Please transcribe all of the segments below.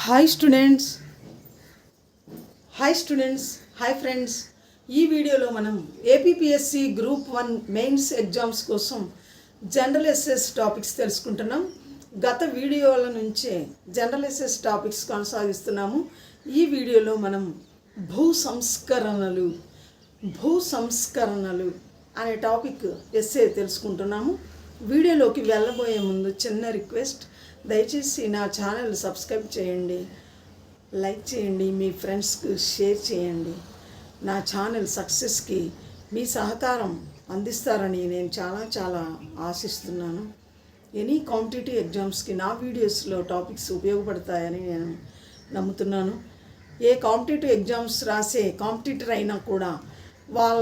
Hi students hi friends. ఈ వీడియోలో మనం ఏపీపీఎస్సి గ్రూప్ 1 మెయిన్స్ ఎగ్జామ్స్ కోసం జనరల్ ఎస్ఎస్ టాపిక్స్ తెలుసుకుంటున్నాం. గత వీడియోల నుంచే జనరల్ ఎస్ఎస్ టాపిక్స్ కొనసాగిస్తున్నాము. ఈ వీడియోలో మనం భూ సంస్కరణలు అనే టాపిక్ ఎస్ఏ తెలుసుకుంటున్నాము. వీడియోలోకి వెళ్ళబోయే ముందు చిన్న రిక్వెస్ట్, దయచేసి నా ఛానల్ సబ్స్క్రైబ్ చేయండి, లైక్ చేయండి, మీ ఫ్రెండ్స్కి షేర్ చేయండి. నా ఛానల్ సక్సెస్కి మీ సహకారం అందిస్తారని నేను చాలా ఆశిస్తున్నాను. ఎనీ కాంపిటేటివ్ ఎగ్జామ్స్కి నా వీడియోస్లో టాపిక్స్ ఉపయోగపడతాయని నేను నమ్ముతున్నాను. ఏ కాంపిటేటివ్ ఎగ్జామ్స్ రాసే కాంపిటీటర్ అయినా కూడా వాళ్ళ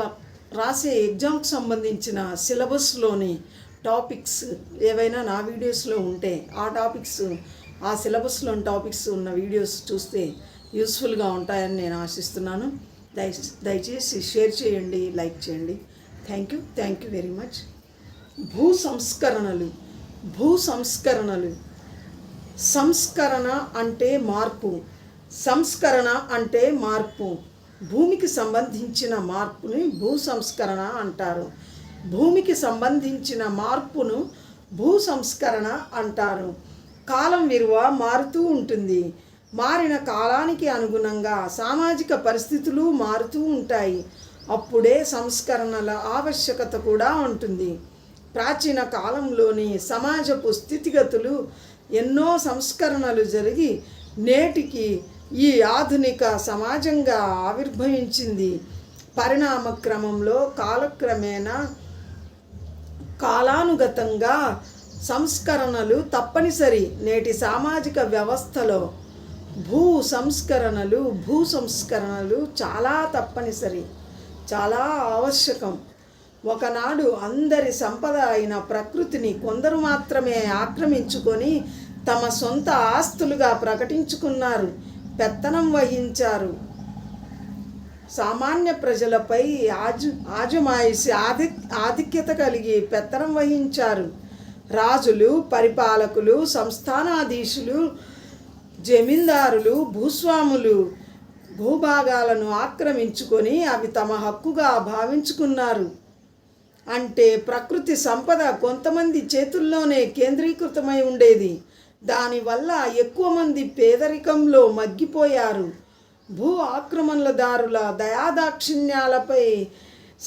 రాసే ఎగ్జామ్కి సంబంధించిన సిలబస్లోని టాపిక్స్ ఏవైనా నా వీడియోస్లో ఉంటే ఆ సిలబస్లోని టాపిక్స్ ఉన్న వీడియోస్ చూస్తే యూస్ఫుల్గా ఉంటాయని నేను ఆశిస్తున్నాను. దయచేసి షేర్ చేయండి, లైక్ చేయండి. Thank you very much. భూ సంస్కరణలు. సంస్కరణ అంటే మార్పు. భూమికి సంబంధించిన మార్పుని భూ సంస్కరణ అంటారు. భూమికి సంబంధించిన మార్పును భూ సంస్కరణ అంటారు. కాలం విలువ మారుతూ ఉంటుంది. మారిన కాలానికి అనుగుణంగా సామాజిక పరిస్థితులు మారుతూ ఉంటాయి. అప్పుడే సంస్కరణల ఆవశ్యకత కూడా ఉంటుంది. ప్రాచీన కాలంలోని సమాజపు స్థితిగతులు ఎన్నో సంస్కరణలు జరిగి నేటికి ఈ ఆధునిక సమాజంగా ఆవిర్భవించింది. పరిణామ క్రమంలో కాలానుగతంగా సంస్కరణలు తప్పనిసరి. నేటి సామాజిక వ్యవస్థలో భూ సంస్కరణలు చాలా తప్పనిసరి, చాలా ఆవశ్యకం. ఒకనాడు అందరి సంపద అయిన ప్రకృతిని కొందరు మాత్రమే ఆక్రమించుకొని తమ సొంత ఆస్తులుగా ప్రకటించుకున్నారు, పెత్తనం వహించారు. సామాన్య ప్రజలపై ఆజమాయిషి ఆధిక్యత కలిగి పెత్తనం వహించారు. రాజులు, పరిపాలకులు, సంస్థానాధీశులు, జమీందారులు, భూస్వాములు భూభాగాలను ఆక్రమించుకొని అవి తమ హక్కుగా భావించుకున్నారు. అంటే ప్రకృతి సంపద కొంతమంది చేతుల్లోనే కేంద్రీకృతమై ఉండేది. దానివల్ల ఎక్కువ మంది పేదరికంలో మగ్గిపోయారు. భూ ఆక్రమణదారుల దయాదాక్షిణ్యాలపై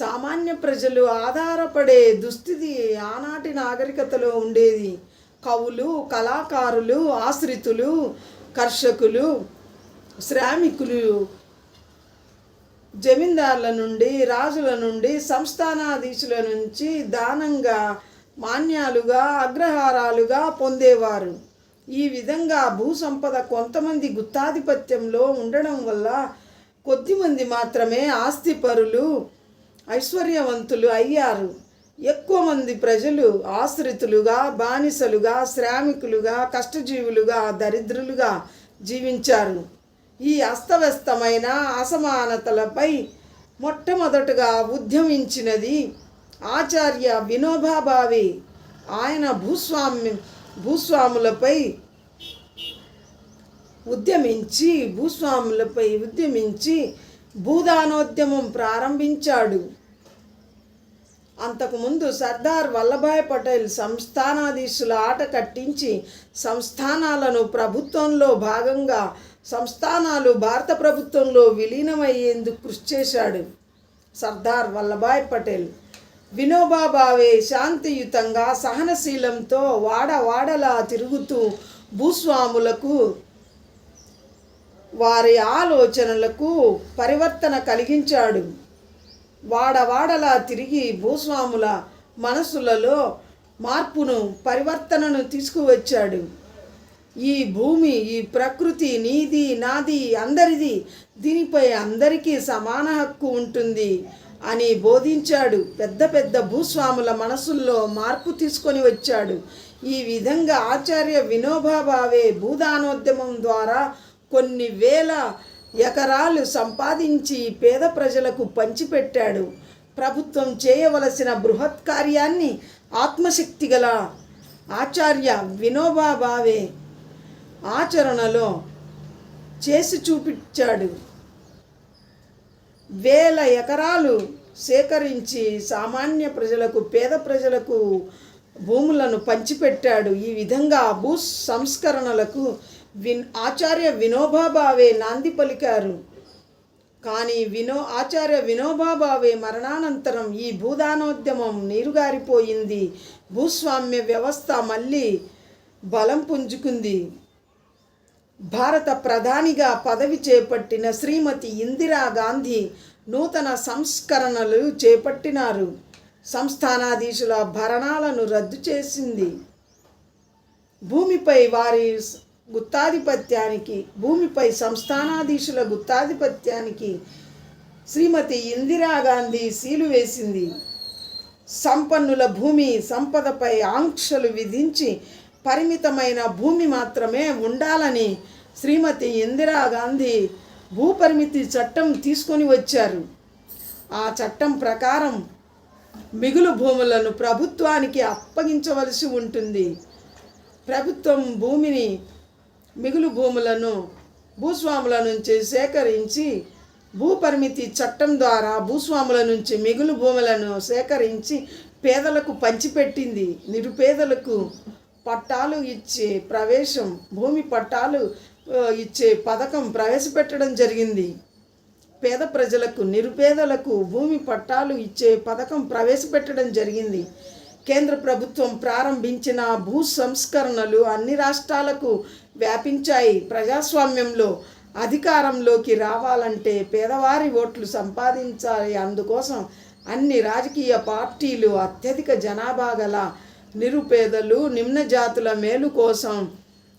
సామాన్య ప్రజలు ఆధారపడే దుస్థితి ఆనాటి నాగరికతలో ఉండేది. కవులు, కళాకారులు, ఆశ్రితులు, కర్షకులు, శ్రామికులు జమీందారుల నుండి, రాజుల నుండి, సంస్థానాధీశుల నుంచి దానంగా, మాన్యాలుగా, అగ్రహారాలుగా పొందేవారు. ఈ విధంగా భూసంపద కొంతమంది గుత్తాధిపత్యంలో ఉండడం వల్ల కొద్దిమంది మాత్రమే ఆస్తిపరులు, ఐశ్వర్యవంతులు అయ్యారు. ఎక్కువ మంది ప్రజలు ఆశ్రితులుగా, బానిసలుగా, శ్రామికులుగా, కష్టజీవులుగా, దరిద్రులుగా జీవించారు. ఈ అస్తవ్యస్తమైన అసమానతలపై మొట్టమొదటగా ఉద్యమించినది ఆచార్య వినోబా భావే. ఆయన భూస్వాములపై ఉద్యమించి భూదానోద్యమం ప్రారంభించాడు. అంతకుముందు సర్దార్ వల్లభాయ్ పటేల్ సంస్థానాధీశుల ఆట కట్టించి సంస్థానాలను ప్రభుత్వంలో భాగంగా సంస్థానాలు భారత ప్రభుత్వంలో విలీనమయ్యేందుకు కృషి చేశాడు. సర్దార్ వల్లభాయ్ పటేల్. వినోబా భావే శాంతియుతంగా, సహనశీలంతో వాడవాడలా తిరుగుతూ భూస్వాములకు, వారి ఆలోచనలకు పరివర్తన కలిగించాడు. వాడవాడలా తిరిగి భూస్వాముల మనసులలో మార్పును, పరివర్తనను తీసుకువచ్చాడు. ఈ భూమి, ఈ ప్రకృతి నీది, నాది, అందరిది, దీనిపై అందరికీ సమాన హక్కు ఉంటుంది అని బోధించాడు. పెద్ద భూస్వాముల మనసుల్లో మార్పు తీసుకొని వచ్చాడు. ఈ విధంగా ఆచార్య వినోబా భావే భూదానోద్యమం ద్వారా కొన్ని వేల ఎకరాలు సంపాదించి పేద ప్రజలకు పంచిపెట్టాడు. ప్రభుత్వం చేయవలసిన బృహత్ కార్యాన్ని ఆత్మశక్తి గల ఆచార్య వినోబా భావే ఆచరణలో చేసి చూపించాడు. వేల ఎకరాలు సేకరించి సామాన్య ప్రజలకు, పేద ప్రజలకు భూములను పంచిపెట్టాడు. ఈ విధంగా భూ సంస్కరణలకు ఆచార్య వినోబా భావే నాంది పలికారు. కానీ ఆచార్య వినోబా భావే మరణానంతరం ఈ భూదానోద్యమం నీరుగారిపోయింది. భూస్వామ్య వ్యవస్థ మళ్ళీ బలం పుంజుకుంది. భారత ప్రధానిగా పదవి చేపట్టిన శ్రీమతి ఇందిరాగాంధీ నూతన సంస్కరణలు చేపట్టినారు. సంస్థానాధీశుల భరణాలను రద్దు చేసింది. భూమిపై సంస్థానాధీశుల గుత్తాధిపత్యానికి శ్రీమతి ఇందిరాగాంధీ సీలు వేసింది. సంపన్నుల భూమి సంపదపై ఆంక్షలు విధించి పరిమితమైన భూమి మాత్రమే ఉండాలని శ్రీమతి ఇందిరాగాంధీ భూపరిమితి చట్టం తీసుకొని వచ్చారు. ఆ చట్టం ప్రకారం మిగులు భూములను ప్రభుత్వానికి అప్పగించవలసి ఉంటుంది. ప్రభుత్వం మిగులు భూములను భూస్వాముల నుంచి సేకరించి భూపరిమితి చట్టం ద్వారా భూస్వాముల నుంచి మిగులు భూములను సేకరించి పేదలకు పంచిపెట్టింది. నిరుపేదలకు పట్టాలు ఇచ్చే భూమి పట్టాలు ఇచ్చే పథకం ప్రవేశపెట్టడం జరిగింది. పేద ప్రజలకు, నిరుపేదలకు భూమి పట్టాలు ఇచ్చే పథకం ప్రవేశపెట్టడం జరిగింది. కేంద్ర ప్రభుత్వం ప్రారంభించిన భూ సంస్కరణలు అన్ని రాష్ట్రాలకు వ్యాపించాయి. ప్రజాస్వామ్యంలో అధికారంలోకి రావాలంటే పేదవారి ఓట్లు సంపాదించాలి. అందుకోసం అన్ని రాజకీయ పార్టీలు అత్యధిక జనాభా గల నిరుపేదలు, నిమ్న జాతుల మేలు కోసం,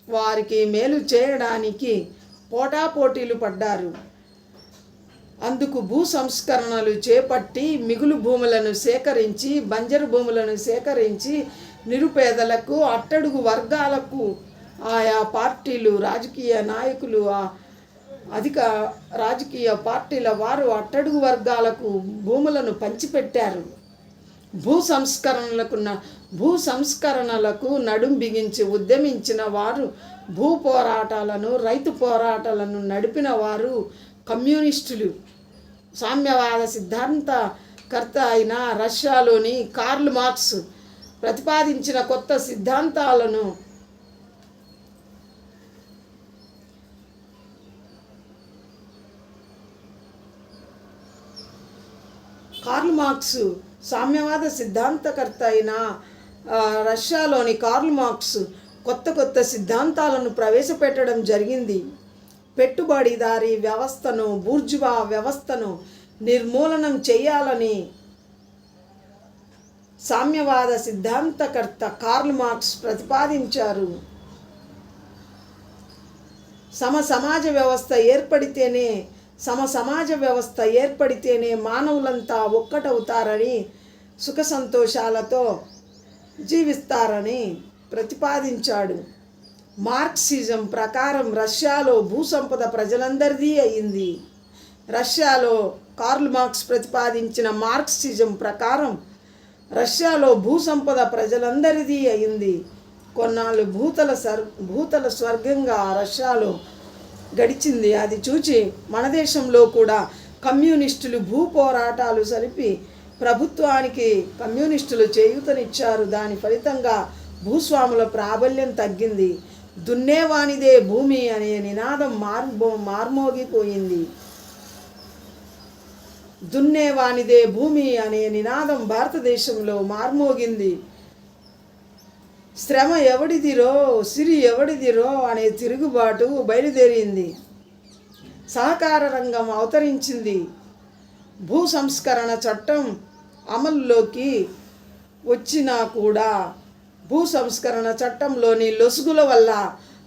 వారికి మేలు చేయడానికి పోటాపోటీలు పడ్డారు. అందుకు భూ సంస్కరణలు చేపట్టి మిగులు భూములను సేకరించి, బంజరు భూములను సేకరించి నిరుపేదలకు, అట్టడుగు వర్గాలకు ఆయా పార్టీలు, రాజకీయ నాయకులు, అధిక రాజకీయ పార్టీల వారు అట్టడుగు వర్గాలకు భూములను పంచిపెట్టారు. భూ సంస్కరణలకు నడుం బిగించి ఉద్యమించిన వారు, భూ పోరాటాలను, రైతు పోరాటాలను నడిపిన వారు కమ్యూనిస్టులు. సామ్యవాద సిద్ధాంతకర్త అయిన రష్యాలోని కార్ల్ మార్క్స్ ప్రతిపాదించిన కొత్త సిద్ధాంతాలను సామ్యవాద సిద్ధాంతకర్త అయిన రష్యాలోని కార్ల్ మార్క్స్ కొత్త సిద్ధాంతాలను ప్రవేశపెట్టడం జరిగింది. పెట్టుబడిదారీ వ్యవస్థను, బూర్జువా వ్యవస్థను నిర్మూలనం చేయాలని సామ్యవాద సిద్ధాంతకర్త కార్ల్ మార్క్స్ ప్రతిపాదించారు. సమాజ వ్యవస్థ ఏర్పడితేనే మానవులంతా ఒక్కటవుతారని, సుఖ సంతోషాలతో జీవిస్తారని ప్రతిపాదించాడు. మార్క్సిజం ప్రకారం రష్యాలో భూసంపద ప్రజలందరిదీ అయింది. రష్యాలో కార్ల్ మార్క్స్ ప్రతిపాదించిన మార్క్సిజం ప్రకారం రష్యాలో భూసంపద ప్రజలందరిదీ అయింది. కొన్నాళ్ళు భూతల స్వర్గంగా రష్యాలో గడిచింది. అది చూచి మన దేశంలో కూడా కమ్యూనిస్టులు భూ పోరాటాలు సలిపి ప్రభుత్వానికి కమ్యూనిస్టులు చేయూతనిచ్చారు. దాని ఫలితంగా భూస్వాముల ప్రాబల్యం తగ్గింది. దున్నేవానిదే భూమి అనే నినాదం మార్మోగిపోయింది. దున్నేవానిదే భూమి అనే నినాదం భారతదేశంలో మార్మోగింది. శ్రమ ఎవడిదిరో, సిరి ఎవడిదిరో అనే తిరుగుబాటు బయలుదేరింది. సహకార రంగం అవతరించింది. భూ సంస్కరణ చట్టం అమల్లోకి వచ్చినా కూడా భూ సంస్కరణ చట్టంలోని లొసుగుల వల్ల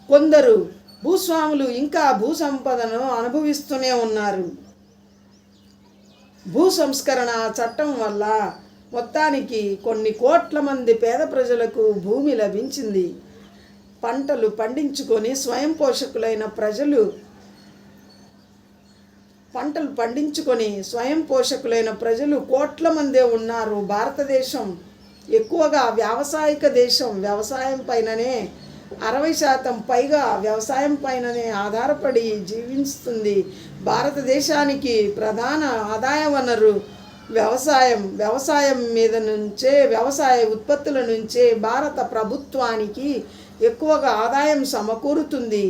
కొందరు భూస్వాములు ఇంకా భూ సంపదను అనుభవిస్తూనే ఉన్నారు. భూ సంస్కరణ చట్టం వల్ల మొత్తానికి కొన్ని కోట్ల మంది పేద ప్రజలకు భూమి లభించింది. పంటలు పండించుకొని స్వయం పోషకులైన ప్రజలు కోట్ల మందే ఉన్నారు. భారతదేశం ఎక్కువగా వ్యావసాయిక దేశం. వ్యవసాయం పైననే 60% పైగా వ్యవసాయం పైననే ఆధారపడి జీవిస్తుంది. భారతదేశానికి ప్రధాన ఆదాయ వనరు వ్యవసాయం మీద నుంచే, వ్యవసాయ ఉత్పత్తుల నుంచే భారత ప్రభుత్వానికి ఎక్కువగా ఆదాయం సమకూరుతుంది.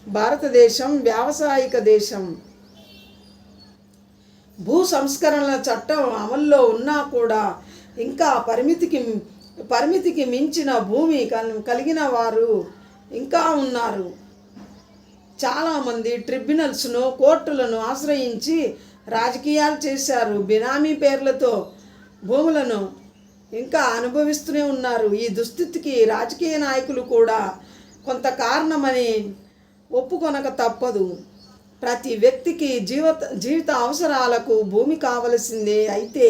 భారతదేశం వ్యావసాయిక దేశం. భూ సంస్కరణల చట్టం అమల్లో ఉన్నా కూడా ఇంకా పరిమితికి మించిన భూమి కలిగిన వారు ఇంకా ఉన్నారు. చాలామంది ట్రిబ్యునల్స్ను, కోర్టులను ఆశ్రయించి రాజకీయాలు చేశారు. బినామీ పేర్లతో భూములను ఇంకా అనుభవిస్తూనే ఉన్నారు. ఈ దుస్థితికి రాజకీయ నాయకులు కూడా కొంత కారణమని ఒప్పుకొనక తప్పదు. ప్రతి వ్యక్తికి జీవిత అవసరాలకు భూమి కావలసిందే. అయితే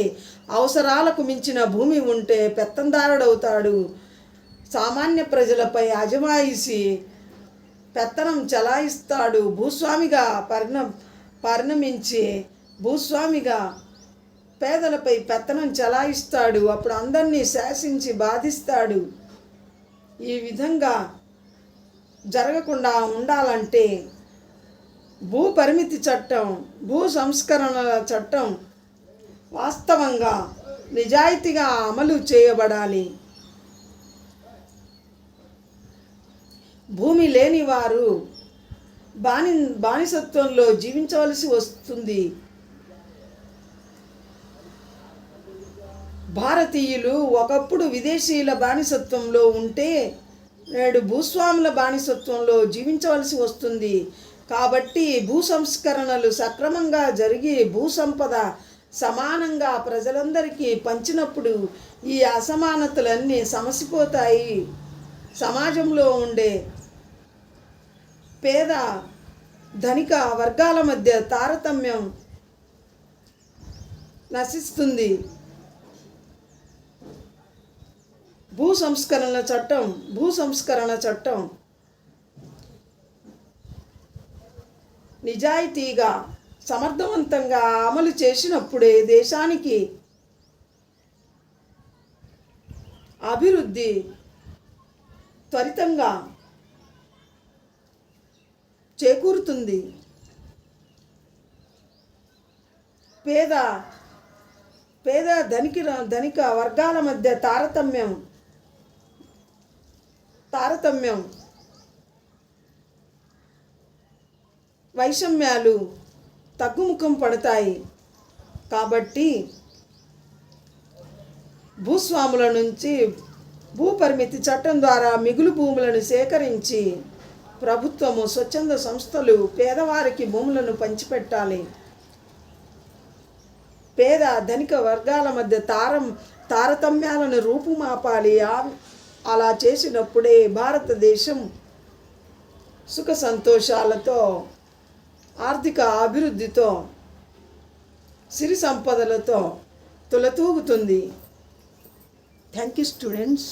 అవసరాలకు మించిన భూమి ఉంటే పెత్తందారుడవుతాడు. సామాన్య ప్రజలపై అజమాయిషి పెత్తనం చెలాయిస్తాడు. భూస్వామిగా పరిణమించి భూస్వామిగా పేదలపై పెత్తనం చెలాయిస్తాడు. అప్పుడు అందరినీ శాసించి బాధిస్తాడు. ఈ విధంగా జరగకుండా ఉండాలంటే భూ పరిమితి చట్టం, భూ సంస్కరణల చట్టం వాస్తవంగా నిజాయితీగా అమలు చేయబడాలి. భూమి లేని వారు బానిసత్వంలో జీవించవలసి వస్తుంది. భారతీయులు ఒకప్పుడు విదేశీయుల బానిసత్వంలో ఉంటే నేడు భూస్వాముల బానిసత్వంలో జీవించవలసి వస్తుంది. కాబట్టి భూ సంస్కరణలు సక్రమంగా జరిగి భూ సంపద సమానంగా ప్రజలందరికీ పంచినప్పుడు ఈ అసమానతలన్నీ సమసిపోతాయి. సమాజంలో ఉండే పేద ధనిక వర్గాల మధ్య తారతమ్యం నశిస్తుంది. భూ సంస్కరణ చట్టం నిజాయితీగా సమర్థవంతంగా అమలు చేసినప్పుడే దేశానికి అభివృద్ధి త్వరితంగా చేకూరుతుంది. పేద ధనిక వర్గాల మధ్య తారతమ్యం వైషమ్యాలు తగ్గుముఖం పడతాయి. కాబట్టి భూస్వాముల నుంచి భూ పరిమితి చట్టం ద్వారా మిగులు భూములను సేకరించి ప్రభుత్వము, స్వచ్ఛంద సంస్థలు పేదవారికి భూములను పంచిపెట్టాలి. పేద ధనిక వర్గాల మధ్య తారతమ్యాలను రూపుమాపాలి. అలా చేసినప్పుడే భారతదేశం సుఖ సంతోషాలతో, ఆర్థిక అభివృద్ధితో, సిరి సంపదలతో తులతూగుతుంది. Thank you students.